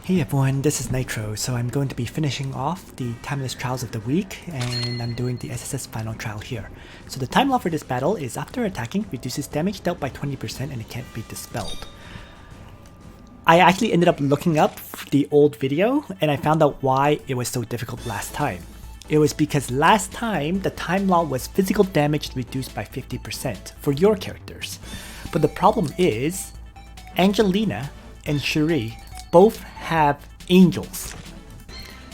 Hey everyone, this is Nitro. So I'm going to be finishing off the Timeless Trials of the week, and I'm doing the SSS final trial here. So the time law for this battle is after attacking, reduces damage dealt by 20% and it can't be dispelled. I actually ended up looking up the old video and I found out why it was so difficult last time. It was because last time the time law was physical damage reduced by 50% for your characters. But the problem is, Angelina and Cherie both have angels.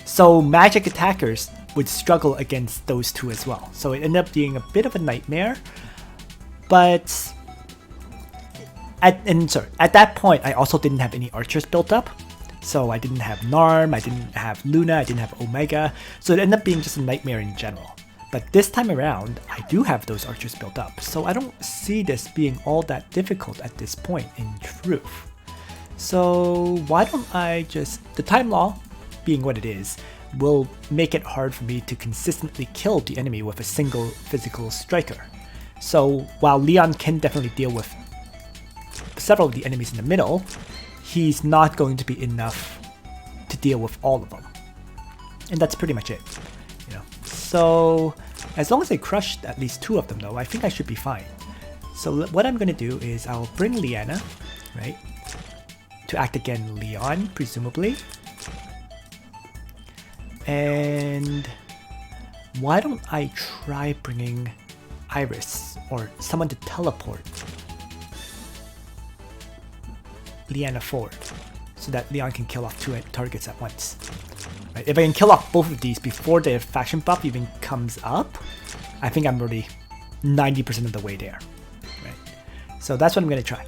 So magic attackers would struggle against those two as well. So it ended up being a bit of a nightmare. But at that point I also didn't have any archers built up. So I didn't have Narm, I didn't have Luna, I didn't have Omega. So it ended up being just a nightmare in general. But this time around, I do have those archers built up. So I don't see this being all that difficult at this point in truth. So why don't I just, the time law being what it is, will make it hard for me to consistently kill the enemy with a single physical striker. So while Leon can definitely deal with several of the enemies in the middle, he's not going to be enough to deal with all of them. And that's pretty much it, you know. So as long as I crush at least two of them though, I think I should be fine. So what I'm going to do is I'll bring Liana, right? To act again Leon, presumably. And why don't I try bringing Iris or someone to teleport Liana forward so that Leon can kill off two targets at once. Right? If I can kill off both of these before the faction buff even comes up, I think I'm already 90% of the way there. Right? So that's what I'm going to try.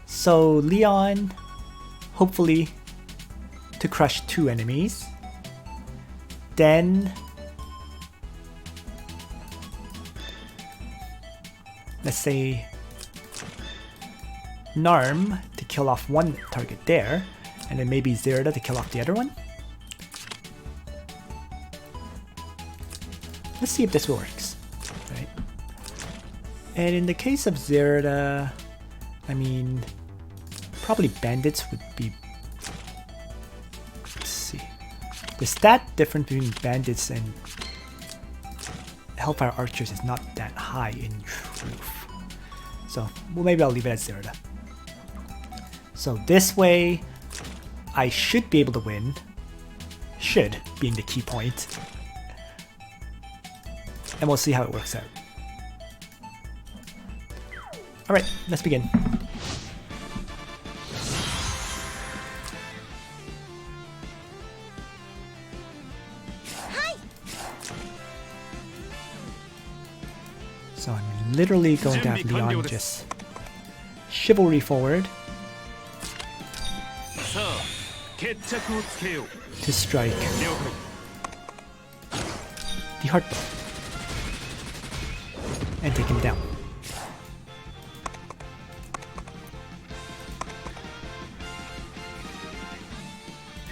So Leon, hopefully to crush two enemies. Then let's say Narm to kill off one target there, and then maybe Zerida to kill off the other one. Let's see if this works. Right? And in the case of Zerida, I mean, probably bandits would be, let's see, the stat difference between bandits and Hellfire archers is not that high in truth. So well, maybe I'll leave it at Zerida. So this way I should be able to win, should being the key point, and we'll see how it works out. Alright, let's begin. So I'm literally going to have Leon just chivalry forward to strike the heart and take him down.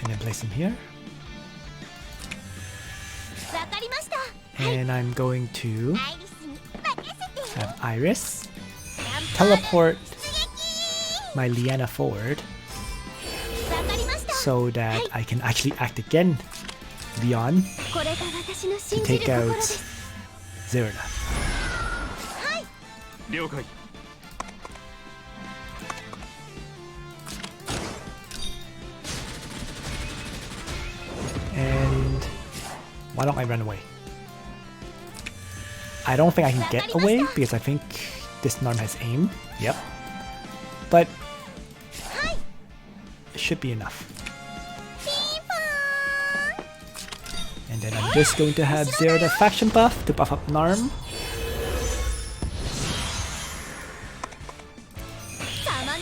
And then place him here. And I'm going to have Iris teleport my Liana forward so that I can actually act again Leon to take out Zerida. And why don't I run away? I don't think I can get away because I think this Narm has aim. Yep. But it should be enough. And then I'm just going to have Zerida faction buff to buff up Narm.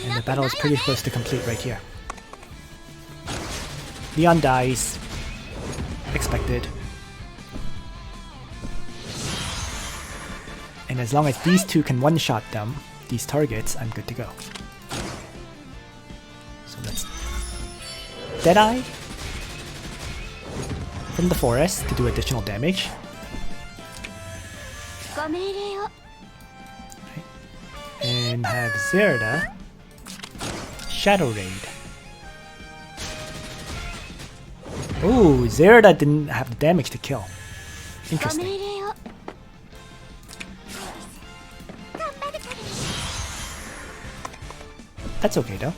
And the battle is pretty close to complete right here. Leon dies. Expected. And as long as these two can one-shot them, these targets, I'm good to go. So let's Deadeye from the forest to do additional damage. Right. And have Zerida Shadow Raid Ooh, Zerida didn't have the damage to kill. Interesting. That's okay though.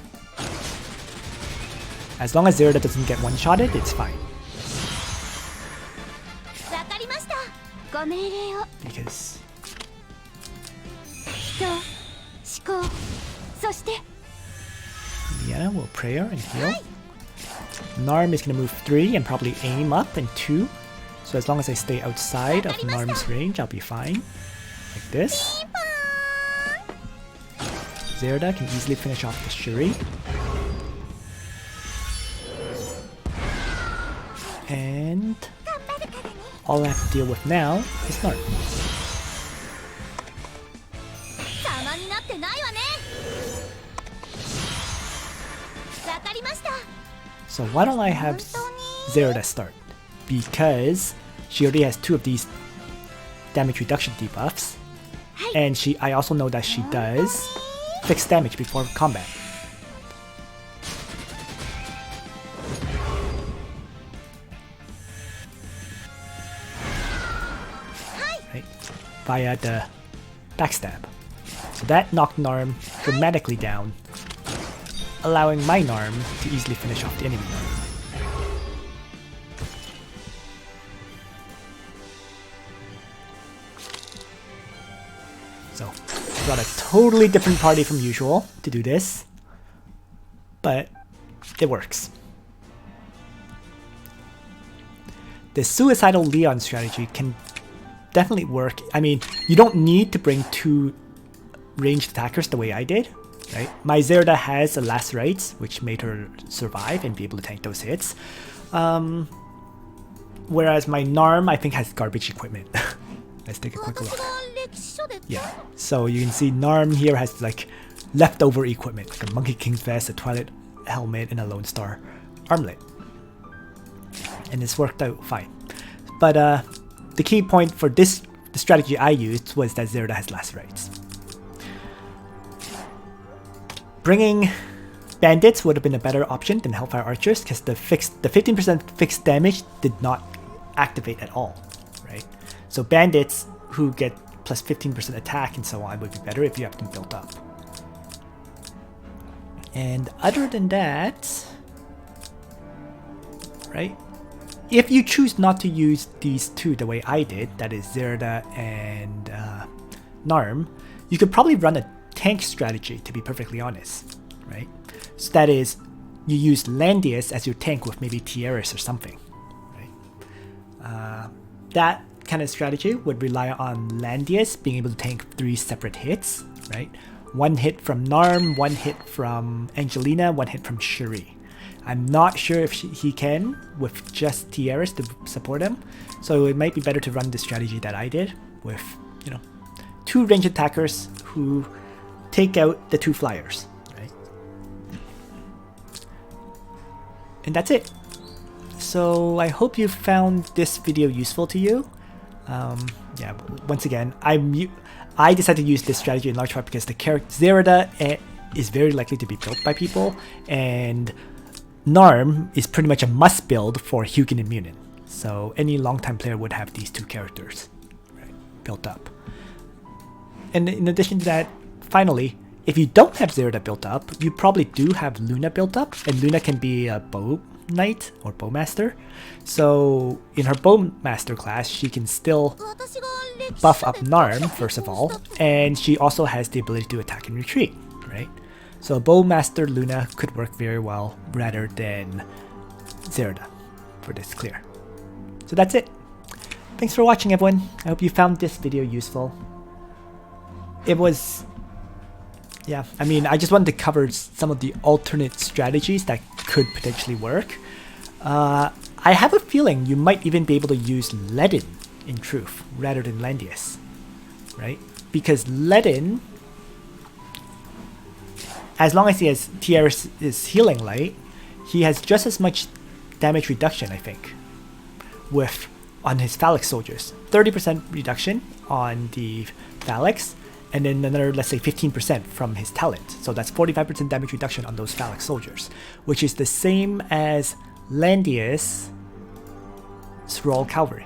As long as Zerida doesn't get one-shotted, it's fine. Because... Liana will prayer and heal. Narm is going to move 3 and probably aim up in 2. So as long as I stay outside of Narm's range, I'll be fine. Like this. Zerida can easily finish off the Shuri. And all I have to deal with now is Narm. So why don't I have Zerida start? Because she already has 2 of these damage reduction debuffs. And I also know that she does fixed damage before combat. Right, via the backstab. So that knocked Narm dramatically down, allowing my Narm to easily finish off the enemy Narm. So, brought a totally different party from usual to do this, but it works. The suicidal Leon strategy can definitely work. I mean, you don't need to bring 2 ranged attackers the way I did, right? My Zerida has a last rites, which made her survive and be able to tank those hits. Whereas my Narm, I think, has garbage equipment. Let's take a quick look. Yeah, so you can see Narm here has like leftover equipment, like a Monkey King's vest, a Twilight helmet, and a Lone Star armlet. And it's worked out fine. But the key point for the strategy I used was that Zerida has last rites. Bringing bandits would have been a better option than Hellfire Archers because the 15% fixed damage did not activate at all, right? So bandits who get plus 15% attack and so on would be better if you have them built up. And other than that, right? If you choose not to use these 2 the way I did, that is Zerida and Narm, you could probably run a tank strategy, to be perfectly honest, right? So that is, you use Landius as your tank with maybe Tieris or something, right? That kind of strategy would rely on Landius being able to tank 3 separate hits, right? 1 hit from Narm, 1 hit from Angelina, 1 hit from Shuri. I'm not sure if he can with just Tieris to support him, so it might be better to run the strategy that I did with, 2 ranged attackers who take out the 2 flyers, right? And that's it. So I hope you found this video useful to you. Yeah, once again, I decided to use this strategy in large part because the character Zerida is very likely to be built by people, and Narm is pretty much a must build for Hugin and Munin. So any long-time player would have these 2 characters, right, built up. And in addition to that, finally, if you don't have Zerida built up, you probably do have Luna built up, and Luna can be a bow knight or bowmaster. So in her bowmaster class, she can still buff up Narm first of all, and she also has the ability to attack and retreat, right? So bowmaster Luna could work very well rather than Zerida for this clear. So that's it. Thanks for watching, everyone. I hope you found this video useful. It was, yeah, I mean, I just wanted to cover some of the alternate strategies that could potentially work. I have a feeling you might even be able to use Ledin in truth rather than Landius, right? Because Ledin, as long as he has Tieris' healing light, he has just as much damage reduction, I think, on his phalanx soldiers. 30% reduction on the phalanx, and then another, let's say, 15% from his talent. So that's 45% damage reduction on those phalanx soldiers, which is the same as Landius Royal Cavalry,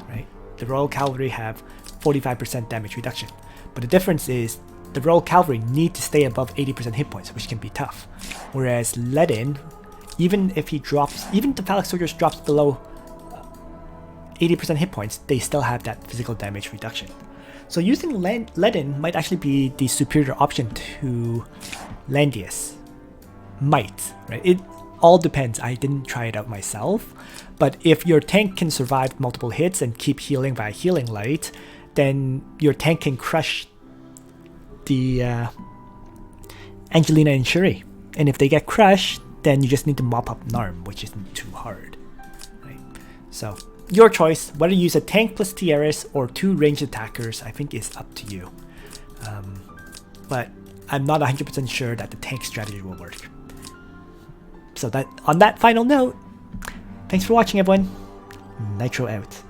right? The Royal Cavalry have 45% damage reduction, but the difference is the Royal Cavalry need to stay above 80% hit points, which can be tough. Whereas Ledin, even if the Phallic Soldiers drops below 80% hit points, they still have that physical damage reduction. So using Ledin might actually be the superior option to Landius. Might, right? It all depends. I didn't try it out myself, but if your tank can survive multiple hits and keep healing via healing light, then your tank can crush the Angelina and Shuri. And if they get crushed, then you just need to mop up Narm, which isn't too hard, right? So your choice, whether you use a tank plus Tiaris or 2 ranged attackers, I think is up to you. But I'm not 100% sure that the tank strategy will work. So that on that final note, thanks for watching everyone. Nitro out.